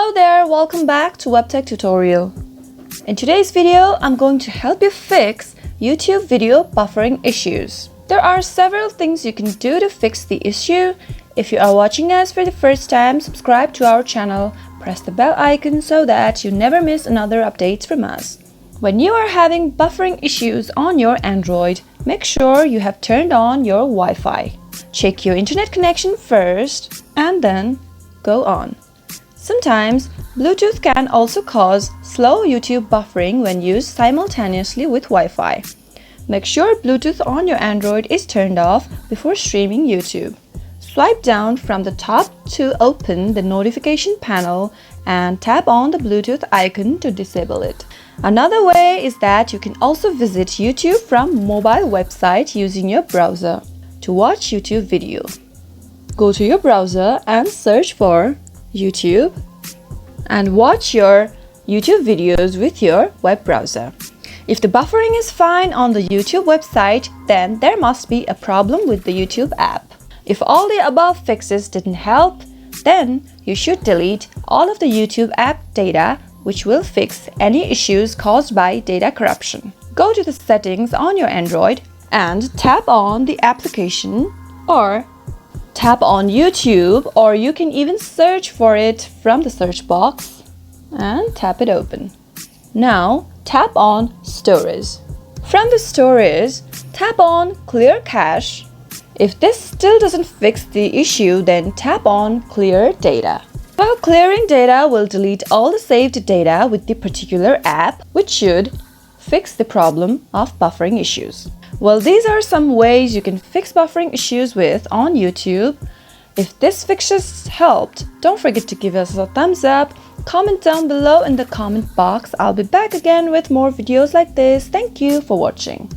Hello there, welcome back to Webtech Tutorial. In today's video, I'm going to help you fix YouTube video buffering issues. There are several things you can do to fix the issue. If you are watching us for the first time, subscribe to our channel, press the bell icon so that you never miss another update from us. When you are having buffering issues on your Android, make sure you have turned on your Wi-Fi. Check your internet connection first and then go on. Sometimes, Bluetooth can also cause slow YouTube buffering when used simultaneously with Wi-Fi. Make sure Bluetooth on your Android is turned off before streaming YouTube. Swipe down from the top to open the notification panel and tap on the Bluetooth icon to disable it. Another way is that you can also visit YouTube from mobile website using your browser to watch YouTube video. Go to your browser and search for YouTube and watch your YouTube videos with your web browser. If the buffering is fine on the YouTube website, then there must be a problem with the YouTube app. If all the above fixes didn't help, then you should delete all of the YouTube app data, which will fix any issues caused by data corruption. Go to the settings on your Android and tap on the application or tap on YouTube, or you can even search for it from the search box and tap it open. Now tap on Storage. From the Storage, tap on Clear Cache. If this still doesn't fix the issue, then tap on Clear Data. While clearing data will delete all the saved data with the particular app, which should fix the problem of buffering issues. Well, these are some ways you can fix buffering issues with on YouTube. If this fixes helped, don't forget to give us a thumbs up, comment down below in the comment box. I'll be back again with more videos like this. Thank you for watching.